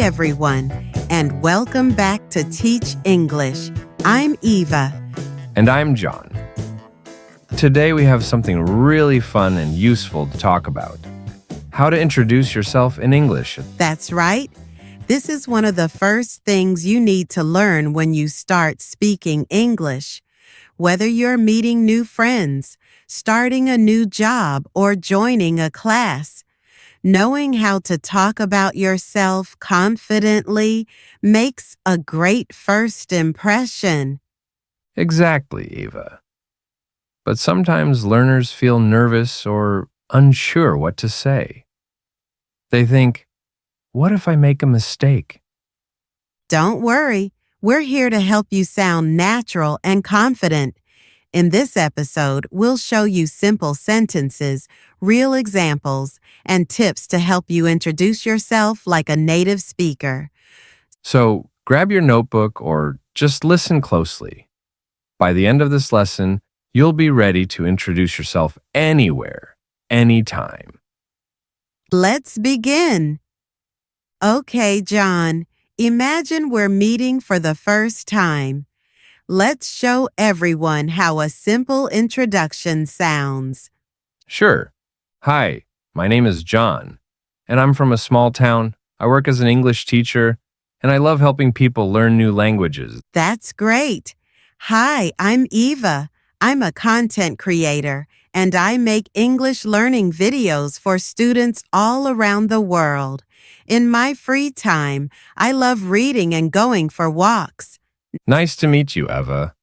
everyone, and welcome back to Teach English. I'm Eva. And I'm John. Today we have something really fun and useful to talk about. How to introduce yourself in English. That's right. This is one of the first things you need to learn when you start speaking English. Whether you're meeting new friends, starting a new job, or joining a class, knowing how to talk about yourself confidently makes a great first impression. Exactly, Eva. But sometimes learners feel nervous or unsure what to say. They think, what if I make a mistake? Don't worry, we're here to help you sound natural and confident. In this episode, we'll show you simple sentences, real examples, and tips to help you introduce yourself like a native speaker. So grab your notebook or just listen closely. By the end of this lesson, you'll be ready to introduce yourself anywhere, anytime. Let's begin. Okay, John, imagine we're meeting for the first time. Let's show everyone how a simple introduction sounds. Sure. Hi, my name is John, and I'm from a small town. I work as an English teacher, and I love helping people learn new languages. That's great. Hi, I'm Eva. I'm a content creator, and I make English learning videos for students all around the world. In my free time, I love reading and going for walks. Nice to meet you, Eva.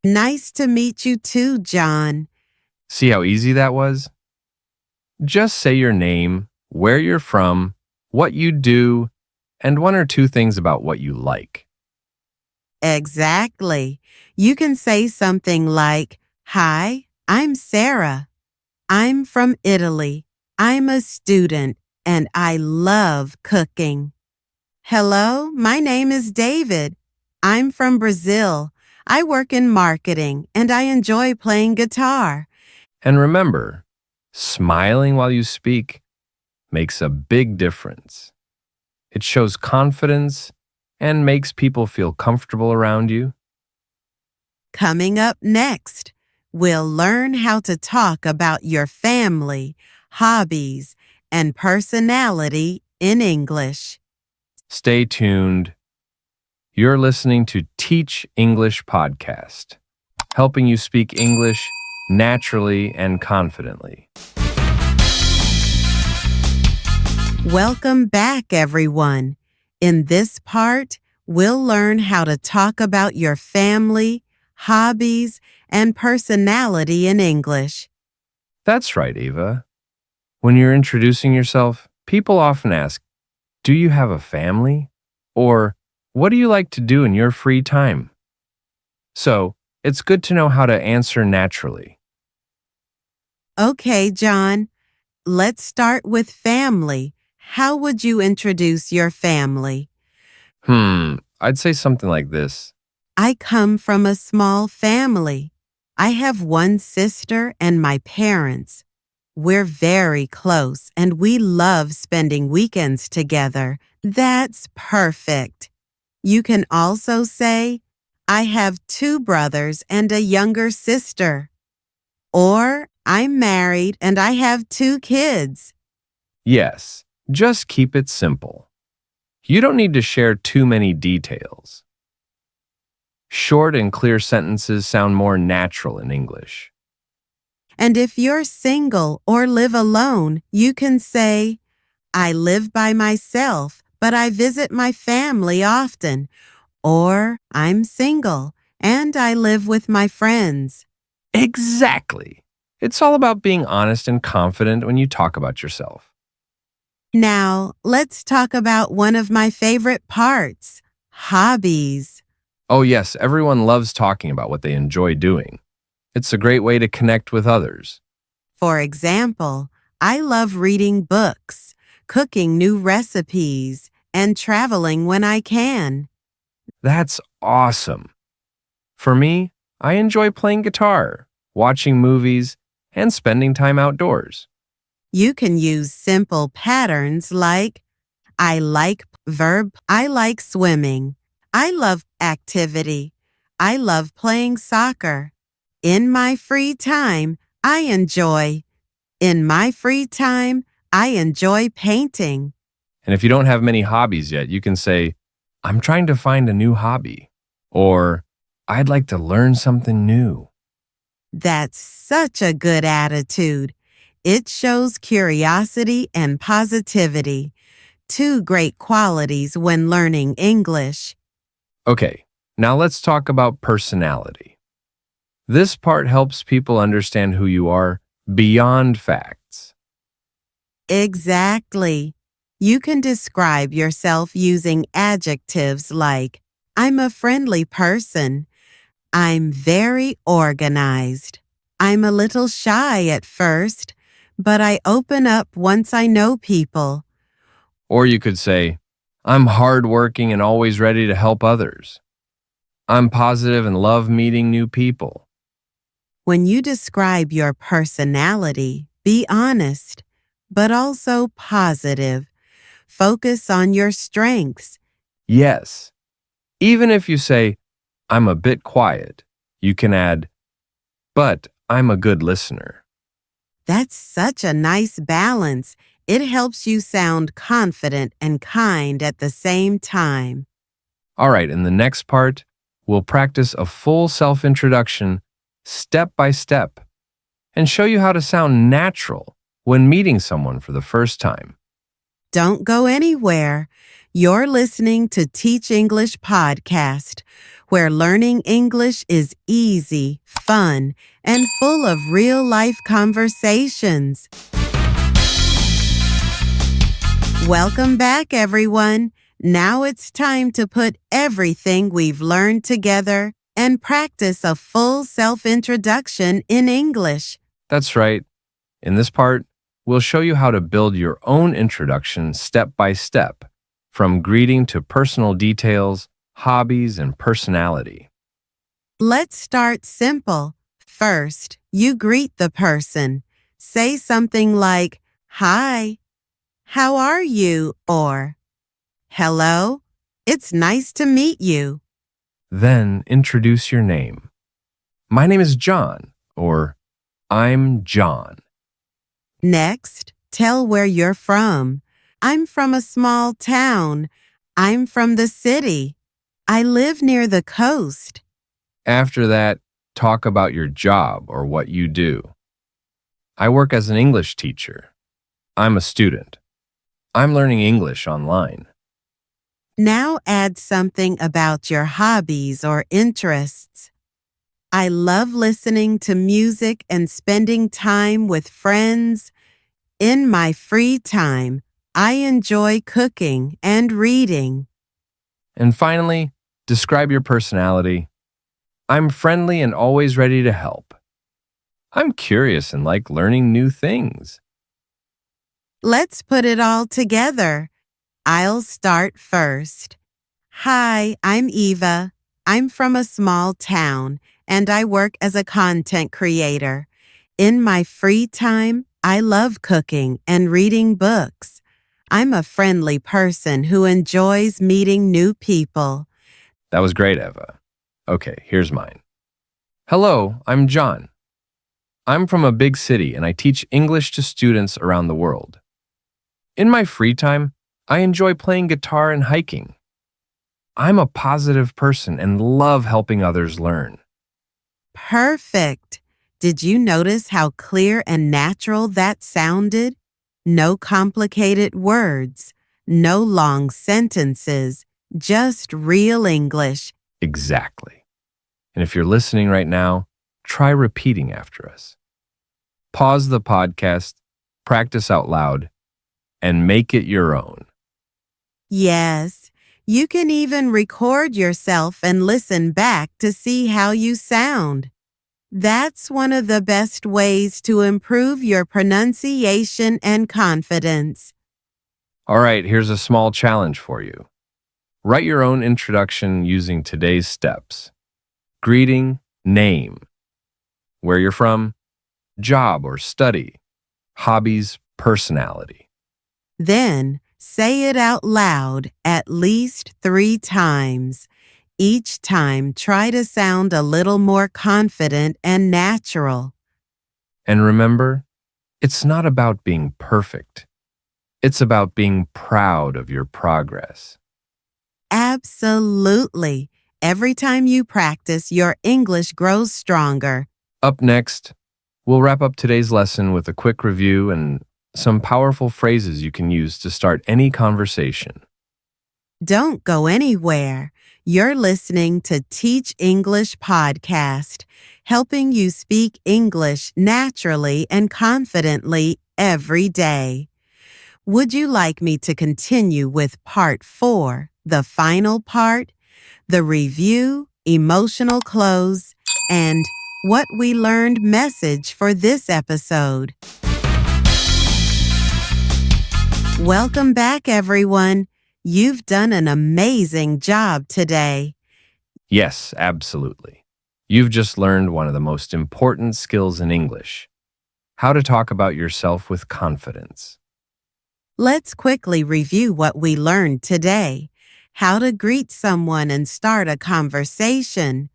Nice to meet you too, John. See how easy that was? Just say your name, where you're from, what you do, and one or two things about what you like. Exactly. You can say something like, Hi, I'm Sarah. I'm from Italy. I'm a student, and I love cooking. Hello, my name is David. I'm from Brazil. I work in marketing, and I enjoy playing guitar. And remember, smiling while you speak makes a big difference. It shows confidence and makes people feel comfortable around you. Coming up next, we'll learn how to talk about your family, hobbies, and personality in English. Stay tuned. You're listening to Teach English Podcast, helping you speak English naturally and confidently. Welcome back, everyone. In this part, we'll learn how to talk about your family, hobbies, and personality in English. That's right, Eva. When you're introducing yourself, people often ask, do you have a family? Or, what do you like to do in your free time? So, it's good to know how to answer naturally. Okay, John, let's start with family. How would you introduce your family? I'd say something like this. I come from a small family. I have one sister and my parents. We're very close and we love spending weekends together. That's perfect. You can also say, I have two brothers and a younger sister. Or, I'm married and I have two kids. Yes, just keep it simple. You don't need to share too many details. Short and clear sentences sound more natural in English. And if you're single or live alone, you can say, I live by myself, but I visit my family often. Or, I'm single and I live with my friends. Exactly. It's all about being honest and confident when you talk about yourself. Now, let's talk about one of my favorite parts, hobbies. Oh yes, everyone loves talking about what they enjoy doing. It's a great way to connect with others. For example, I love reading books, cooking new recipes, and traveling when I can. That's awesome. For me, I enjoy playing guitar, watching movies, and spending time outdoors. You can use simple patterns like, I like Verb, I like swimming. I love activity. I love playing soccer. In my free time, I enjoy. In my free time, I enjoy painting. And if you don't have many hobbies yet, you can say, I'm trying to find a new hobby. Or, I'd like to learn something new. That's such a good attitude. It shows curiosity and positivity, two great qualities when learning English. Okay, now let's talk about personality. This part helps people understand who you are beyond facts. Exactly. You can describe yourself using adjectives like, I'm a friendly person. I'm very organized. I'm a little shy at first, but I open up once I know people. Or you could say, I'm hardworking and always ready to help others. I'm positive and love meeting new people. When you describe your personality, be honest, but also positive. Focus on your strengths. Yes, even if you say, I'm a bit quiet, you can add, but I'm a good listener. That's such a nice balance. It helps you sound confident and kind at the same time. All right, in the next part, we'll practice a full self introduction step by step and show you how to sound natural when meeting someone for the first time. Don't go anywhere. You're listening to Teach English Podcast, where learning English is easy, fun, and full of real-life conversations. Welcome back, everyone. Now it's time to put everything we've learned together and practice a full self-introduction in English. That's right. In this part, we'll show you how to build your own introduction step by step, from greeting to personal details, hobbies, and personality. Let's start simple. First, you greet the person. Say something like, Hi, how are you? Or, Hello, it's nice to meet you. Then introduce your name. My name is John, or I'm John. Next, tell where you're from. I'm from a small town. I'm from the city. I live near the coast. After that, talk about your job or what you do. I work as an English teacher. I'm a student. I'm learning English online. Now add something about your hobbies or interests. I love listening to music and spending time with friends. In my free time, I enjoy cooking and reading. And finally, describe your personality. I'm friendly and always ready to help. I'm curious and like learning new things. Let's put it all together. I'll start first. Hi, I'm Eva. I'm from a small town and I work as a content creator. In my free time, I love cooking and reading books. I'm a friendly person who enjoys meeting new people. That was great, Eva. Okay, here's mine. Hello, I'm John. I'm from a big city and I teach English to students around the world. In my free time, I enjoy playing guitar and hiking. I'm a positive person and love helping others learn. Perfect. Did you notice how clear and natural that sounded? No complicated words, no long sentences, just real English. Exactly. And if you're listening right now, try repeating after us. Pause the podcast, practice out loud, and make it your own. Yes, you can even record yourself and listen back to see how you sound. That's one of the best ways to improve your pronunciation and confidence. All right, here's a small challenge for you. Write your own introduction using today's steps. Greeting, name, where you're from, job or study, hobbies, personality. Then, Say it out loud at least 3 times. Each time, try to sound a little more confident and natural. And remember, it's not about being perfect. It's about being proud of your progress. Absolutely. Every time you practice, your English grows stronger. Up next, we'll wrap up today's lesson with a quick review and some powerful phrases you can use to start any conversation. Don't go anywhere. You're listening to Teach English Podcast, helping you speak English naturally and confidently every day. Would you like me to continue with part 4, the final part, the review, emotional close, and what we learned message for this episode? Welcome back, everyone. You've done an amazing job today. Yes, absolutely. You've just learned one of the most important skills in English: how to talk about yourself with confidence. Let's quickly review what we learned today. How to greet someone and start a conversation.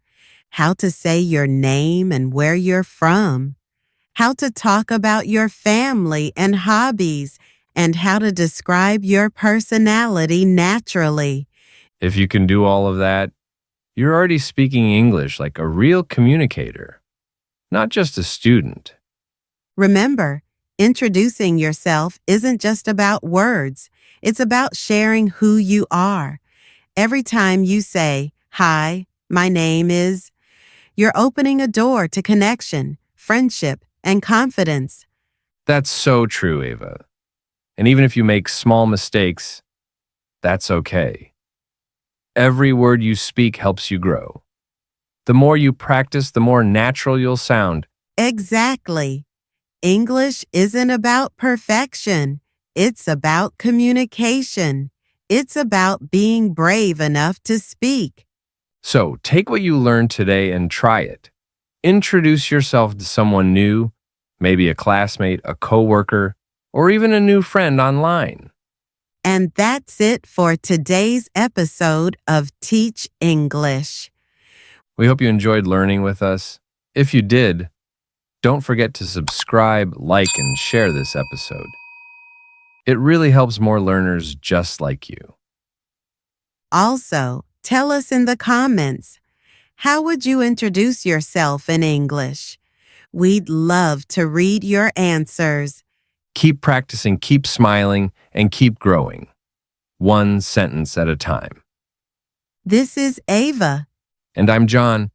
How to say your name and where you're from. How to talk about your family and hobbies, and how to describe your personality naturally. If you can do all of that, you're already speaking English like a real communicator, not just a student. Remember, introducing yourself isn't just about words. It's about sharing who you are. Every time you say, "Hi, my name is," you're opening a door to connection, friendship, and confidence. That's so true, Ava. And even if you make small mistakes, that's okay. Every word you speak helps you grow. The more you practice, the more natural you'll sound. Exactly. English isn't about perfection. It's about communication. It's about being brave enough to speak. So take what you learned today and try it. Introduce yourself to someone new, maybe a classmate, a coworker, or even a new friend online. And that's it for today's episode of Teach English. We hope you enjoyed learning with us. If you did, don't forget to subscribe, like, and share this episode. It really helps more learners just like you. Also, tell us in the comments, how would you introduce yourself in English? We'd love to read your answers. Keep practicing, keep smiling, and keep growing. One sentence at a time. This is Ava. And I'm John.